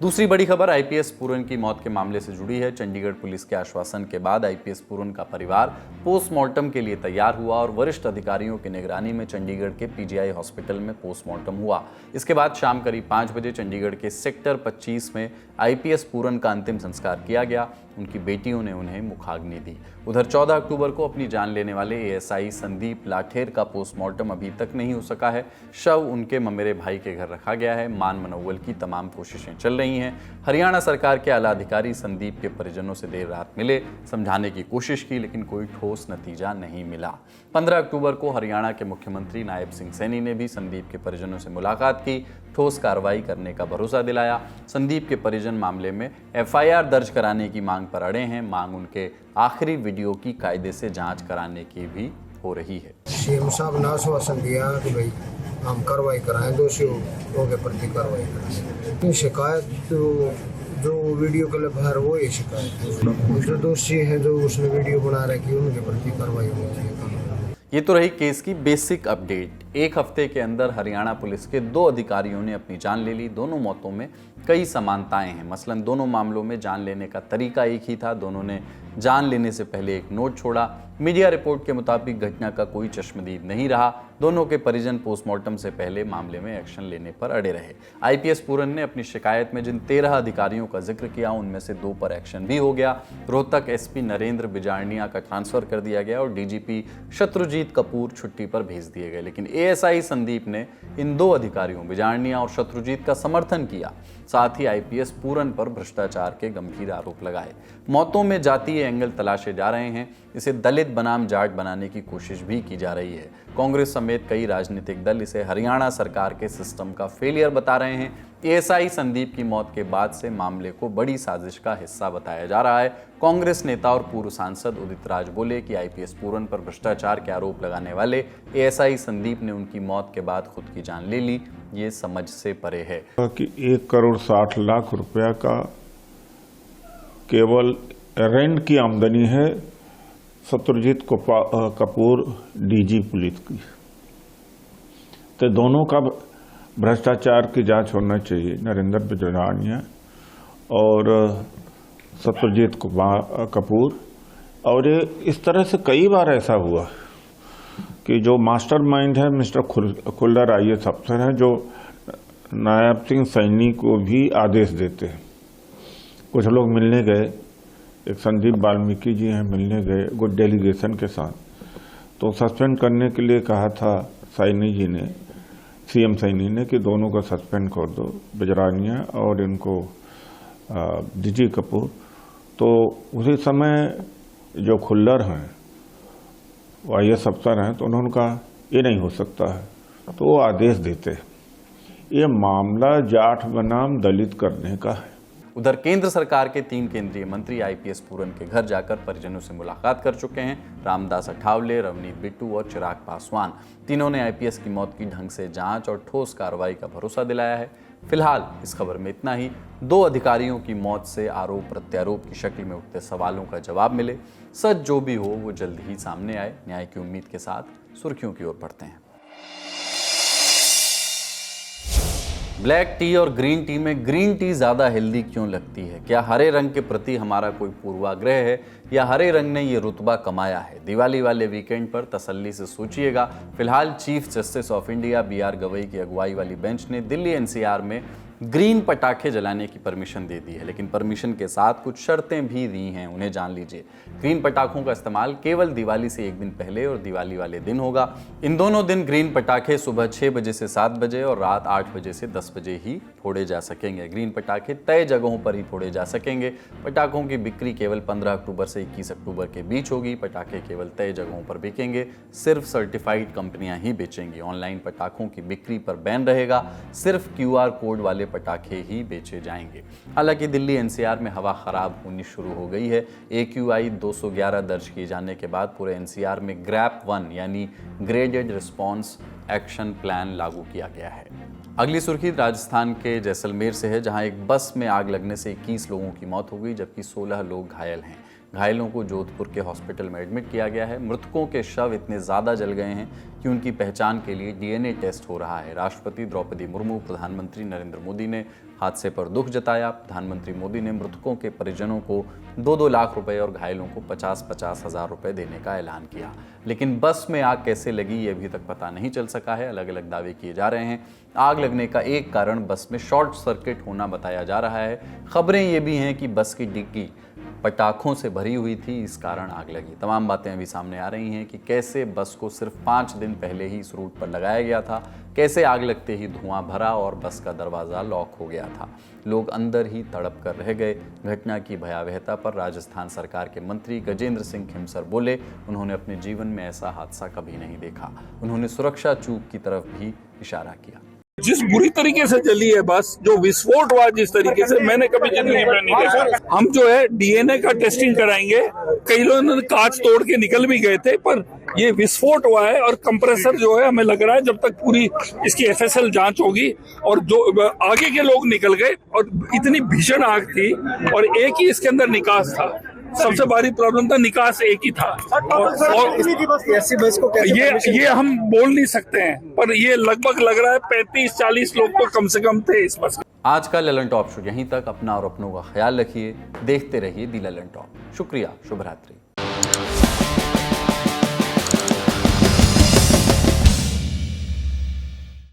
दूसरी बड़ी खबर आईपीएस पूरन की मौत के मामले से जुड़ी है। चंडीगढ़ पुलिस के आश्वासन के बाद आईपीएस पूरन का परिवार पोस्टमार्टम के लिए तैयार हुआ और वरिष्ठ अधिकारियों की निगरानी में चंडीगढ़ के पीजीआई हॉस्पिटल में पोस्टमार्टम हुआ। इसके बाद शाम करीब 5 बजे चंडीगढ़ के सेक्टर 25 में आईपीएस पूरन का अंतिम संस्कार किया गया। उनकी बेटियों ने उन्हें मुखाग्नि दी। उधर 14 अक्टूबर को अपनी जान लेने वाले एएसआई संदीप लाठेर का पोस्टमार्टम अभी तक नहीं हो सका है। शव उनके ममेरे भाई के घर रखा गया है। मान मनोवल की तमाम कोशिशें चल रही हैं। हरियाणा सरकार के आला अधिकारी संदीप के परिजनों से देर रात मिले, समझाने की कोशिश की, लेकिन कोई ठोस नतीजा नहीं मिला। 15 अक्टूबर को हरियाणा के मुख्यमंत्री नायब सिंह सैनी ने भी संदीप के परिजनों से मुलाकात की, ठोस कार्रवाई करने का भरोसा दिलाया। संदीप के परिजन मामले में एफआईआर दर्ज कराने की मांग पर अड़े हैं। मांग उनके आखिरी वीडियो की कायदे से जांच कराने की भी हो रही है। सीएम साहब ने आश्वासन दिया कि भाई हम कार्रवाई कराएं, दोषियों के प्रति कार्रवाई करें। शिकायत जो वीडियो क्लिप बाहर वो ये शिकायत है। जो दोषी है, जो उसने वीडियो बना रखी, उनके प्रति कार्रवाई होनी चाहिए। ये तो रही केस की बेसिक अपडेट। एक हफ्ते के अंदर हरियाणा पुलिस के 2 अधिकारियों ने अपनी जान ले ली। दोनों मौतों में कई समानताएं हैं। मसलन दोनों मामलों में जान लेने का तरीका एक ही था। दोनों ने जान लेने से पहले एक नोट छोड़ा। मीडिया रिपोर्ट के मुताबिक घटना का कोई चश्मदीद नहीं रहा। दोनों के परिजन पोस्टमार्टम से पहले मामले में एक्शन लेने पर अड़े रहे। आईपीएस पूरन ने अपनी शिकायत में जिन 13 अधिकारियों का जिक्र किया, उनमें से 2 पर एक्शन भी हो गया। रोहतक एसपी नरेंद्र बिजारनिया का ट्रांसफर कर दिया गया और डीजीपी शत्रुजीत कपूर छुट्टी पर भेज दिए गए। लेकिन एएसआई संदीप ने इन 2 अधिकारियों बिजारनिया और शत्रुजीत का समर्थन किया। साथ ही आईपीएस पूरन पर भ्रष्टाचार के गंभीर आरोप लगाए। मौतों में जातीय एंगल तलाशे जा रहे हैं। इसे दलित बनाम जाट बनाने की कोशिश भी की जा रही है। कांग्रेस समेत कई राजनीतिक दल इसे हरियाणा सरकार के सिस्टम का फेलियर बता रहे हैं। एएसआई संदीप की मौत के बाद से मामले को बड़ी साजिश का हिस्सा बताया जा रहा है। कांग्रेस नेता और पूर्व सांसद उदित राज बोले कि आईपीएस पूरन पर भ्रष्टाचार के आरोप लगाने वाले एएसआई संदीप ने उनकी मौत के बाद खुद की जान ले ली। ये समझ से परे है कि 1,60,00,000 रुपया का केवल रेंट की आमदनी है शत्रुजीत कपूर डीजी पुलिस की। तो दोनों का भ्रष्टाचार की जांच होना चाहिए, नरेंद्र बिजारनिया और शत्रुजीत कपूर। और ये इस तरह से कई बार ऐसा हुआ कि जो मास्टरमाइंड है मिस्टर खुल्लर आईएएस अफसर हैं, जो नायब सिंह सैनी को भी आदेश देते हैं। कुछ लोग मिलने गए, एक संदीप वाल्मीकि जी हैं, मिलने गए गुड डेलीगेशन के साथ, तो सस्पेंड करने के लिए कहा था सैनी जी ने, सीएम सैनी ने, कि दोनों को सस्पेंड कर दो, बिजारनिया और इनको डीजी कपूर। तो उसी समय जो खुल्लर हैं, वो आईएएस अफसर हैं, तो उन्होंने कहा ये नहीं हो सकता है, तो वो आदेश देते हैं। ये मामला जाट बनाम दलित करने का है। उधर केंद्र सरकार के 3 केंद्रीय मंत्री आईपीएस पूरन के घर जाकर परिजनों से मुलाकात कर चुके हैं। रामदास अठावले, रवनीत बिट्टू और चिराग पासवान, तीनों ने आईपीएस की मौत की ढंग से जांच और ठोस कार्रवाई का भरोसा दिलाया है। फिलहाल इस खबर में इतना ही। 2 अधिकारियों की मौत से आरोप प्रत्यारोप की शक्ल में उठते सवालों का जवाब मिले। सच जो भी हो वो जल्द ही सामने आए। न्याय की उम्मीद के साथ सुर्खियों की ओर बढ़ते हैं। ब्लैक टी और ग्रीन टी में ग्रीन टी ज़्यादा हेल्दी क्यों लगती है? क्या हरे रंग के प्रति हमारा कोई पूर्वाग्रह है या हरे रंग ने ये रुतबा कमाया है? दिवाली वाले वीकेंड पर तसल्ली से सोचिएगा। फिलहाल chief justice of India BR Gavai की अगुवाई वाली बेंच ने दिल्ली एनसीआर में ग्रीन पटाखे जलाने की परमिशन दे दी है, लेकिन परमिशन के साथ कुछ शर्तें भी दी हैं। उन्हें जान लीजिए। ग्रीन पटाखों का इस्तेमाल केवल दिवाली से 1 दिन पहले और दिवाली वाले दिन होगा। इन दोनों दिन ग्रीन पटाखे सुबह 6 बजे से 7 बजे और रात 8 बजे से 10 बजे ही फोड़े जा सकेंगे। ग्रीन पटाखे तय जगहों पर ही फोड़े जा सकेंगे। पटाखों की बिक्री केवल 15 अक्टूबर से 21 अक्टूबर के बीच होगी। पटाखे केवल तय जगहों पर बिकेंगे। सिर्फ सर्टिफाइड कंपनियां ही बेचेंगी। ऑनलाइन पटाखों की बिक्री पर बैन रहेगा। सिर्फ क्यूआर कोड वाले पटाखे ही बेचे जाएंगे। हालांकि दिल्ली एनसीआर में हवा खराब होनी शुरू हो गई है। AQI 211 दर्ज किए जाने के बाद पूरे एनसीआर में ग्रैप 1 यानी ग्रेडेड रिस्पॉन्स एक्शन प्लान लागू किया गया है। अगली सुर्खी राजस्थान के जैसलमेर से है, जहां एक बस में आग लगने से 21 लोगों की मौत हो गई, जबकि 16 लोग घायल हैं। घायलों को जोधपुर के हॉस्पिटल में एडमिट किया गया है। मृतकों के शव इतने ज़्यादा जल गए हैं कि उनकी पहचान के लिए DNA टेस्ट हो रहा है। राष्ट्रपति द्रौपदी मुर्मू, प्रधानमंत्री नरेंद्र मोदी ने हादसे पर दुख जताया। प्रधानमंत्री मोदी ने मृतकों के परिजनों को 2-2 लाख रुपए और घायलों को 50-50 हजार रुपए देने का ऐलान किया। लेकिन बस में आग कैसे लगी ये अभी तक पता नहीं चल सका है। अलग अलग दावे किए जा रहे हैं। आग लगने का एक कारण बस में शॉर्ट सर्किट होना बताया जा रहा है। खबरें ये भी हैं कि बस की डिग्गी पटाखों से भरी हुई थी, इस कारण आग लगी। तमाम बातें अभी सामने आ रही हैं कि कैसे बस को सिर्फ 5 दिन पहले ही इस रूट पर लगाया गया था, कैसे आग लगते ही धुआं भरा और बस का दरवाज़ा लॉक हो गया था। लोग अंदर ही तड़प कर रह गए। घटना की भयावहता पर राजस्थान सरकार के मंत्री गजेंद्र सिंह खिमसर बोले, उन्होंने अपने जीवन में ऐसा हादसा कभी नहीं देखा। उन्होंने सुरक्षा चूक की तरफ भी इशारा किया। जिस बुरी तरीके से चली है बस, जो विस्फोट हुआ जिस तरीके से, मैंने कभी जिंदगी में नहीं देखा। हम जो है डीएनए का टेस्टिंग कराएंगे। कई लोगों ने कांच तोड़ के निकल भी गए थे, पर ये विस्फोट हुआ है। और कंप्रेसर जो है, हमें लग रहा है जब तक पूरी इसकी एफएसएल जांच होगी, और जो आगे के लोग निकल गए, और इतनी भीषण आग थी, और एक ही इसके अंदर निकास था। सबसे बड़ी प्रॉब्लम था, निकास एक ही था। और ऐसी बस को ये हम बोल नहीं सकते हैं, पर ये लगभग लग रहा है 35-40 लोग तो कम से कम थे इस बस। आज का ललन टॉप शो यहीं तक। अपना और अपनों का ख्याल रखिए। देखते रहिए दी ललन टॉप। शुक्रिया। शुभ रात्रि।